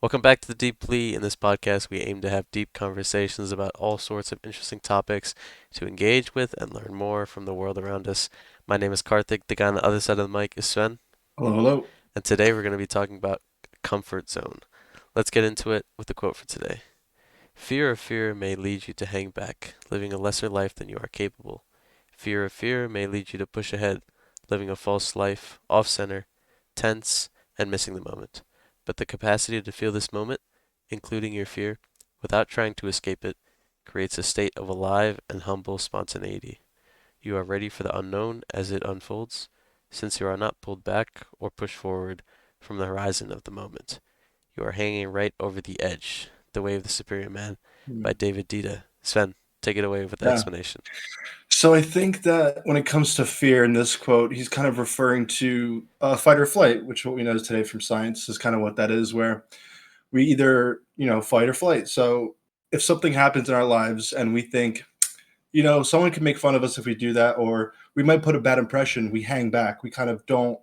Welcome back to the Deep Plea. In this podcast, we aim to have deep conversations about all sorts of interesting topics to engage with and learn more from the world around us. My name is Karthik. The guy on the other side of the mic is Sven, Hello, hello. and today we're going to be talking about comfort zone. Let's get into it with the quote for today. Fear of fear may lead you to hang back, living a lesser life than you are capable. Fear of fear may lead you to push ahead, living a false life, off center, tense, and missing the moment. But the capacity to feel this moment, including your fear, without trying to escape it, creates a state of alive and humble spontaneity. You are ready for the unknown as it unfolds, since you are not pulled back or pushed forward from the horizon of the moment. You are hanging right over the edge. The Way of the Superior Man by Hmm. David Dita. Sven, take it away with the Yeah. explanation. So I think that when it comes to fear in this quote, he's kind of referring to fight or flight, which what we know today from science is kind of what that is, where we either, fight or flight. So if something happens in our lives and we think, someone can make fun of us if we do that, or we might put a bad impression, we hang back. We kind of don't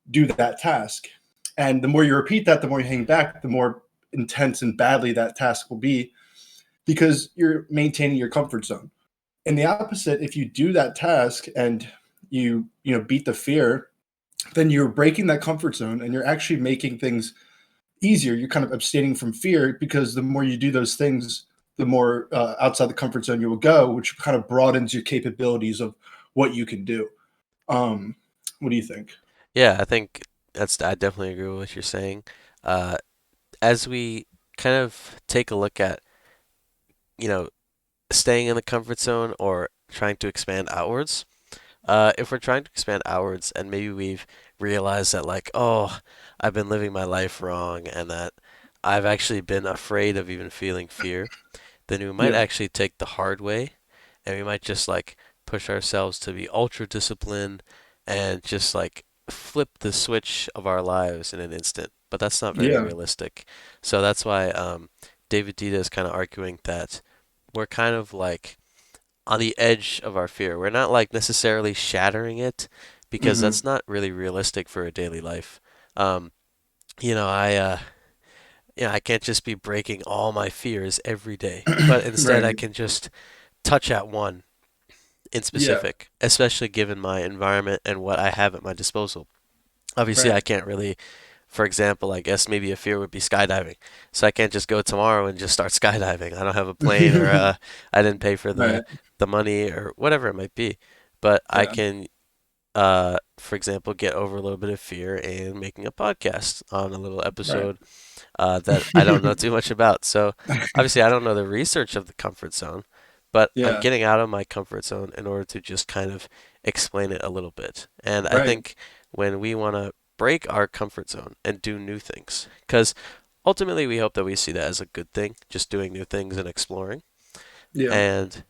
do that task. And the more you repeat that, the more you hang back, the more intense and badly that task will be because you're maintaining your comfort zone. And the opposite, if you do that task and you beat the fear, then you're breaking that comfort zone and you're actually making things easier. You're kind of abstaining from fear because the more you do those things, the more outside the comfort zone you will go, which kind of broadens your capabilities of what you can do. um what do you think? Yeah, I definitely agree with what you're saying. Uh, as we kind of take a look at, you know, staying in the comfort zone or trying to expand outwards, if we're trying to expand outwards and maybe we've realized that, like, oh, I've been living my life wrong and that I've actually been afraid of even feeling fear, then we might Yeah. actually take the hard way and we might just like push ourselves to be ultra disciplined and just like flip the switch of our lives in an instant. But that's not very Yeah. realistic. So that's why David Dita is kind of arguing that we're kind of like on the edge of our fear. We're not like necessarily shattering it because Hmm. that's not really realistic for a daily life. Um, you know, I I can't just be breaking all my fears every day, but instead I Right. can just touch at one in Yeah. specific, especially given my environment and what I have at my disposal. Obviously, I Right. can't really, for example, I guess maybe a fear would be skydiving. So I can't just go tomorrow and just start skydiving. I don't have a plane or I didn't pay for Right. the money or whatever it might be. But I Yeah. can, for example, get over a little bit of fear in making a podcast on a little Right. episode that I don't know too much about. So obviously, I don't know the research of the comfort zone, but I'm Yeah. getting out of my comfort zone in order to just kind of explain it a little bit. And I Right. think when we want to break our comfort zone and do new things, because ultimately we hope that we see that as a good thing, just doing new things and exploring. Yeah. And,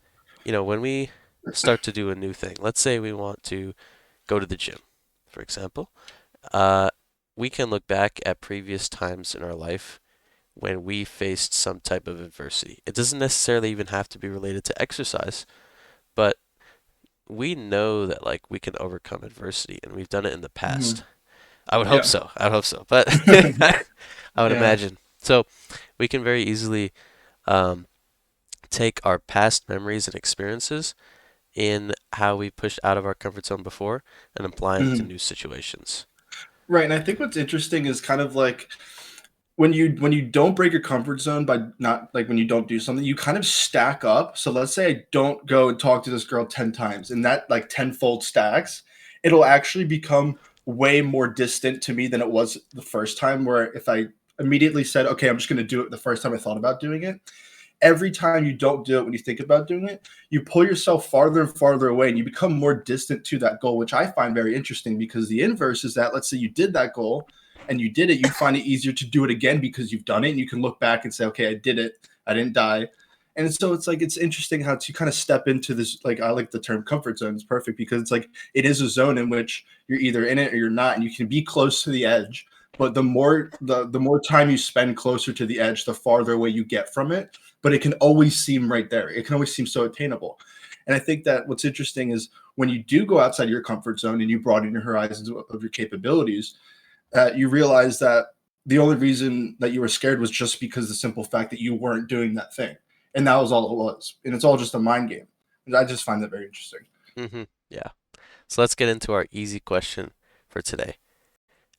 when we start to do a new thing, let's say we want to go to the gym, for example, uh, we can look back at previous times in our life when we faced some type of adversity. It doesn't necessarily even have to be related to exercise, but we know that like we can overcome adversity and we've done it in the Mhm. past. I would hope Yeah. so. I would hope so. But I would Yeah. imagine. So we can very easily um, take our past memories and experiences in how we pushed out of our comfort zone before and apply them to Mhm. new situations. Right, and I think what's interesting is kind of like when you don't break your comfort zone by not like when you don't do something, you kind of stack up. So let's say I don't go and talk to this girl 10 times and that like tenfold stacks, it'll actually become way more distant to me than it was the first time where if I immediately said, "Okay, I'm just going to do it the first time I thought about doing it." Every time you don't do it when you think about doing it, you pull yourself farther and farther away and you become more distant to that goal, which I find very interesting because the inverse is that let's say you did that goal and you did it, you find it easier to do it again because you've done it and you can look back and say, okay, I did it. I didn't die. And so it's like it's interesting how to kind of step into this, like I like the term comfort zone. It's perfect because it's like it is a zone in which you're either in it or you're not, and you can be close to the edge. But the more time you spend closer to the edge, the farther away you get from it, but it can always seem right there. It can always seem so attainable. And I think that what's interesting is when you do go outside your comfort zone and you broaden your horizons of your capabilities, you realize that the only reason that you were scared was just because the simple fact that you weren't doing that thing. And that was all it was. And it's all just a mind game. And I just find that very interesting. Yeah. So let's get into our easy question for today.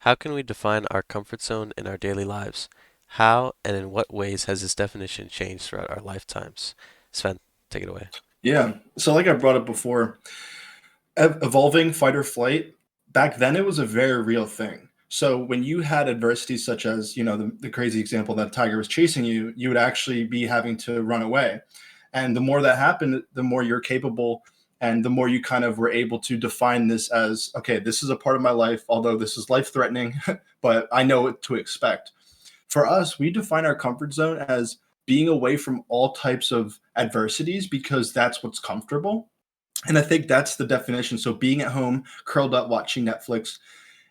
How can we define our comfort zone in our daily lives? How and in what ways has this definition changed throughout our lifetimes? Sven, take it away. Yeah. So, like I brought up before, evolving fight or flight, back then it was a very real thing. So when you had adversity such as, the crazy example that a tiger was chasing you, you would actually be having to run away. And the more that happened, the more you're capable and the more you kind of were able to define this as, okay, this is a part of my life, although this is life threatening, but I know what to expect. For us, we define our comfort zone as being away from all types of adversities because that's what's comfortable. And I think that's the definition. So being at home, curled up, watching Netflix,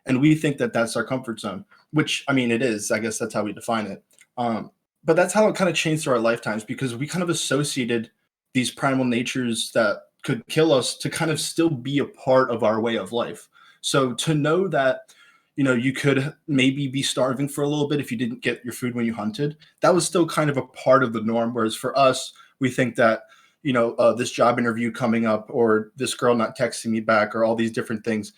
and we think that that's our comfort zone, which I mean, it is. I guess that's how we define it. But that's how it kind of changed through our lifetimes because we kind of associated these primal natures that could kill us to kind of still be a part of our way of life. So to know that, you could maybe be starving for a little bit if you didn't get your food when you hunted, that was still kind of a part of the norm. Whereas for us, we think that, this job interview coming up or this girl not texting me back or all these different things,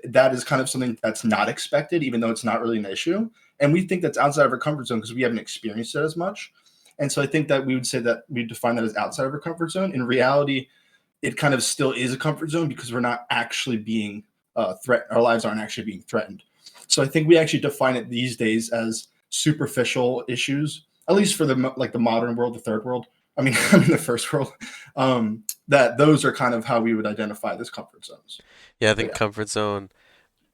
that is kind of something that's not expected, even though it's not really an issue. And we think that's outside of our comfort zone because we haven't experienced it as much. And so I think that we would say that we define that as outside of our comfort zone. In reality, it kind of still is a comfort zone because we're not actually being threatened. Our lives aren't actually being threatened. So I think we actually define it these days as superficial issues, at least for the modern world, the third world. I mean, I mean the first world. That those are kind of how we would identify this comfort zones. Yeah, I But think yeah. comfort zone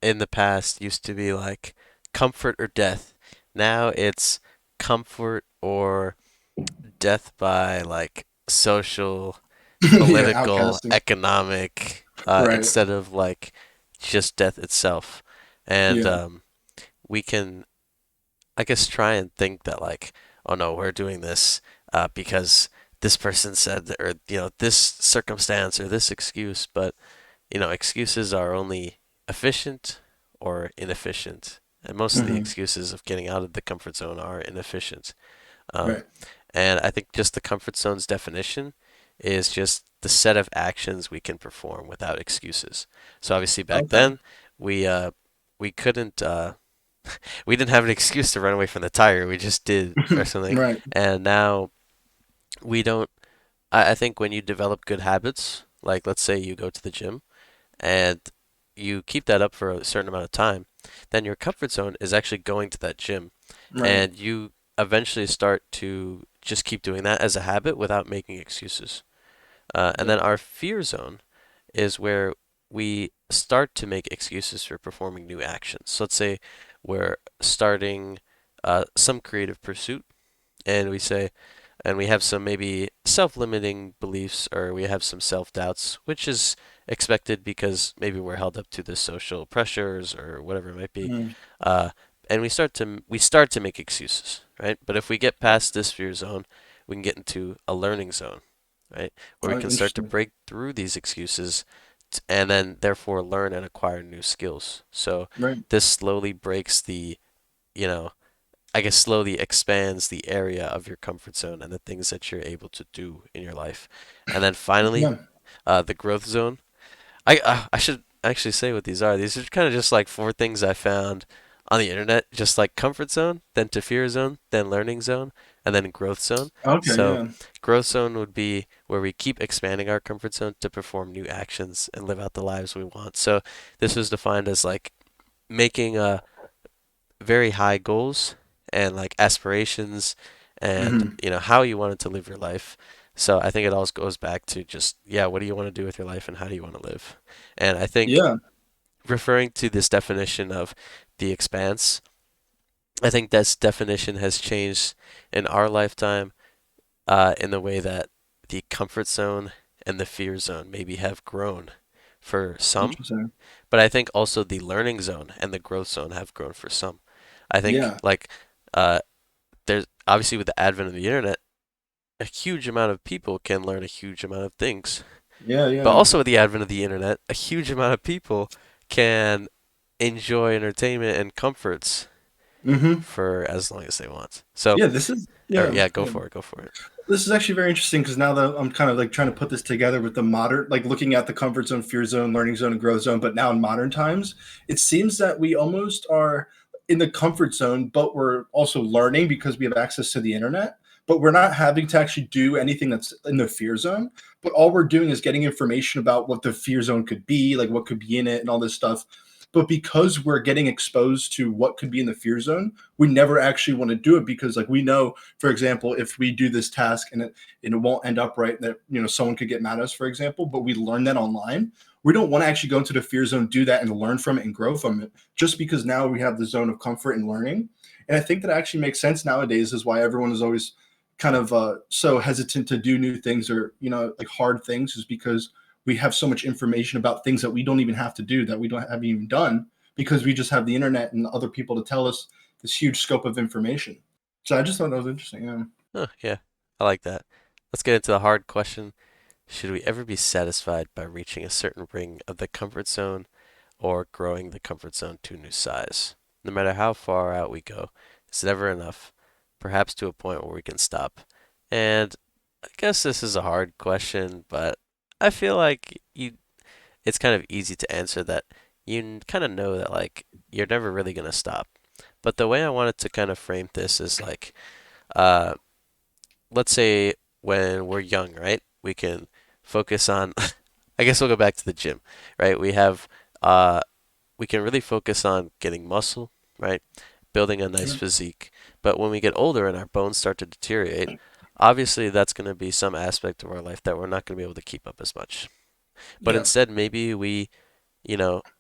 in the past used to be like comfort or death. Now it's comfort or death by like social, Yeah, political, outcasting. economic, Right. instead of like just death itself. And Yeah. we can, I guess, try and think that like, oh no, we're doing this because this person said that, or this circumstance or this excuse, but excuses are only efficient or inefficient. And most of the Hmm. excuses of getting out of the comfort zone are inefficient. Um, Right. and I think just the comfort zone's definition is just the set of actions we can perform without excuses. So obviously back Okay. then we couldn't we didn't have an excuse to run away from the tiger. We just did or something. Right. And now we don't. I think when you develop good habits, like let's say you go to the gym and you keep that up for a certain amount of time, then your comfort zone is actually going to that gym, Right. and you eventually start to just keep doing that as a habit without making excuses. And Yeah. then our fear zone is where we start to make excuses for performing new actions. So let's say we're starting some creative pursuit, and we say, and we have some maybe self-limiting beliefs or we have some self-doubts, which is expected because maybe we're held up to the social pressures or whatever it might be. Mm. Uh, and we start to make excuses, right? But if we get past this fear zone, we can get into a learning zone, right? Where we Oh, can start to interesting. break through these excuses and then therefore learn and acquire new skills. So Right. this slowly breaks the, you know, I guess slowly expands the area of your comfort zone and the things that you're able to do in your life. And then finally, Yeah. the growth zone. I should actually say what these are. These are kind of just like four things I found on the internet, just like comfort zone, then to fear zone, then learning zone, and then growth zone. Okay. So Yeah. growth zone would be where we keep expanding our comfort zone to perform new actions and live out the lives we want. So this was defined as like making a very high goals and like aspirations and Hmm. how you wanted to live your life. So I think it all goes back to just yeah, what do you want to do with your life and how do you want to live? And I think Yeah. referring to this definition of the expanse, I think this definition has changed in our lifetime in the way that the comfort zone and the fear zone maybe have grown for some, Interesting. but I think also the learning zone and the growth zone have grown for some. I think Yeah. like uh, there's obviously with the advent of the internet, a huge amount of people can learn a huge amount of things. Yeah. But Yeah. also with the advent of the internet, a huge amount of people can enjoy entertainment and comforts Mm-hmm. for as long as they want. So, Yeah, this is or yeah, yeah, go yeah. for it, go for it. This is actually very interesting because now that I'm kind of like trying to put this together with the modern, like looking at the comfort zone, fear zone, learning zone, and growth zone, but now in modern times, it seems that we almost are in the comfort zone, but we're also learning because we have access to the internet. But we're not having to actually do anything that's in the fear zone. But all we're doing is getting information about what the fear zone could be, like what could be in it and all this stuff. But because we're getting exposed to what could be in the fear zone, we never actually want to do it because, like, we know, for example, if we do this task and it won't end up right, that someone could get mad at us, for example, but we learn that online. We don't want to actually go into the fear zone, do that, and learn from it and grow from it, just because now we have the zone of comfort and learning. And I think that actually makes sense nowadays, is why everyone is always kind of so hesitant to do new things or like hard things, is because we have so much information about things that we don't even have to do, that we don't have even done, because we just have the internet and other people to tell us this huge scope of information. So I just thought that was interesting. Yeah. Oh, yeah, I like that. Let's get into the hard question. Should we ever be satisfied by reaching a certain ring of the comfort zone or growing the comfort zone to a new size? No matter how far out we go, is it ever enough? Perhaps to a point where we can stop. And I guess this is a hard question, but I feel like it's kind of easy to answer that you kind of know that like you're never really gonna stop. But the way I wanted to kind of frame this is like, uh, let's say when we're young, right? We can focus on, I guess we'll go back to the gym, right? Uh, we can really focus on getting muscle, right? Building a nice physique. But when we get older and our bones start to deteriorate, obviously that's going to be some aspect of our life that we're not going to be able to keep up as much. But Yeah. instead, maybe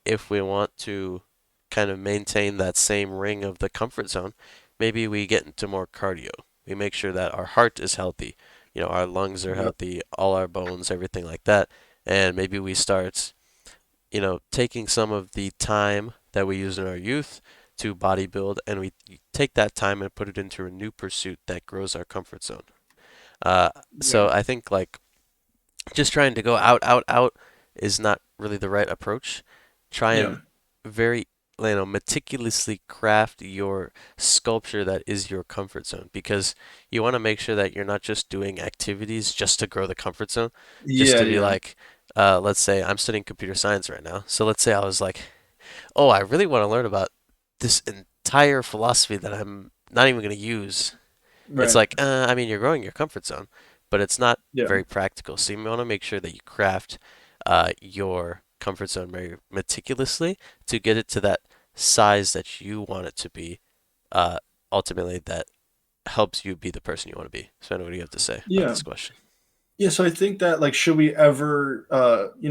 if we want to kind of maintain that same ring of the comfort zone, maybe we get into more cardio. We make sure that our heart is healthy, our lungs are Yep. healthy, all our bones, everything like that. And maybe we start, taking some of the time that we use in our youth to bodybuild, and we take that time and put it into a new pursuit that grows our comfort zone. Uh, Yeah. so I think like just trying to go out, out, out is not really the right approach. Try Yeah. and very, meticulously craft your sculpture that is your comfort zone, because you want to make sure that you're not just doing activities just to grow the comfort zone, just Yeah. to be Yeah. like, let's say I'm studying computer science right now. So let's say I was like, oh, I really want to learn about this entire philosophy that I'm not even going to use. It's Right. like, I mean, you're growing your comfort zone, but it's not Yeah. very practical. So you want to make sure that you craft your comfort zone very meticulously to get it to that size that you want it to be. Uh, Ultimately, that helps you be the person you want to be. Sven, what do you have to say about Yeah. this question? Yeah, so I think that, like, should we ever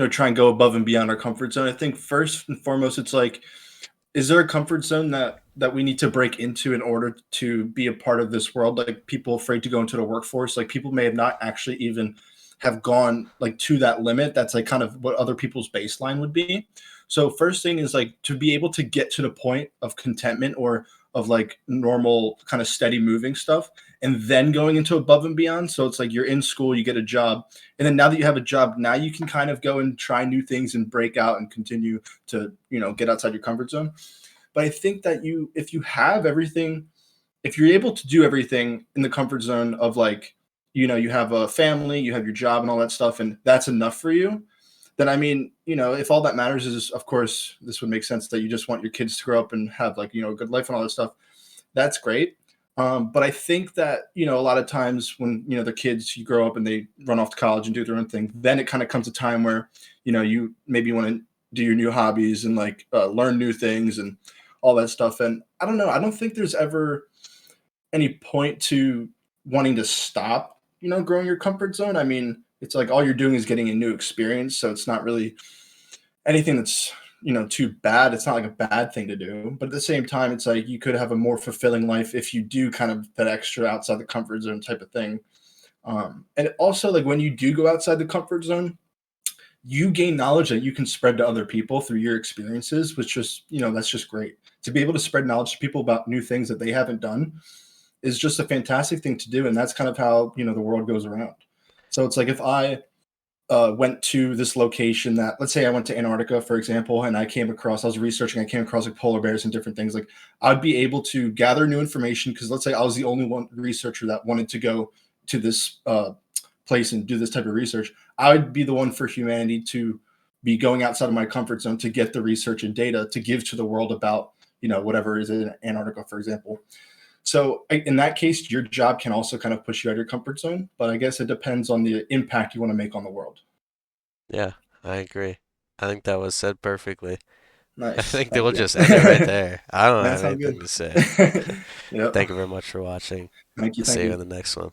try and go above and beyond our comfort zone? I think first and foremost it's like, is there a comfort zone that we need to break into in order to be a part of this world? Like, people afraid to go into the workforce, like people may have not actually even have gone like to that limit. That's like kind of what other people's baseline would be. So first thing is like to be able to get to the point of contentment or of like normal kind of steady moving stuff, and then going into above and beyond. So it's like you're in school, you get a job, and then now that you have a job, now you can kind of go and try new things and break out and continue to get outside your comfort zone. But I think that if you have everything, if you're able to do everything in the comfort zone of like, you have a family, you have your job and all that stuff, and that's enough for you, then I mean, if all that matters is, of course, this would make sense that you just want your kids to grow up and have like, a good life and all that stuff. That's great. But I think that, a lot of times when, the kids, you grow up and they run off to college and do their own thing, then it kind of comes a time where, you maybe want to do your new hobbies and like learn new things and all that stuff. And I don't know. I don't think there's ever any point to wanting to stop, growing your comfort zone. I mean, it's like all you're doing is getting a new experience. So it's not really anything that's, too bad. It's not like a bad thing to do. But at the same time, it's like you could have a more fulfilling life if you do kind of that extra outside the comfort zone type of thing. And also, like when you do go outside the comfort zone, you gain knowledge that you can spread to other people through your experiences, which just, that's just great. To be able to spread knowledge to people about new things that they haven't done is just a fantastic thing to do. And that's kind of how, the world goes around. So it's like if I went to this location that, let's say I went to Antarctica, for example, and I was researching, I came across like polar bears and different things. Like I'd be able to gather new information because let's say I was the only one researcher that wanted to go to this place and do this type of research. I would be the one for humanity to be going outside of my comfort zone to get the research and data to give to the world about, whatever is in Antarctica, for example. So in that case, your job can also kind of push you out of your comfort zone, but I guess it depends on the impact you want to make on the world. Yeah, I agree. I think that was said perfectly. I Nice. think that Thank we'll you. just end it right there. I don't That have sounds anything good. to say. Yep. Thank you very much for watching. Thank you. I'll see Thank you you. in the next one.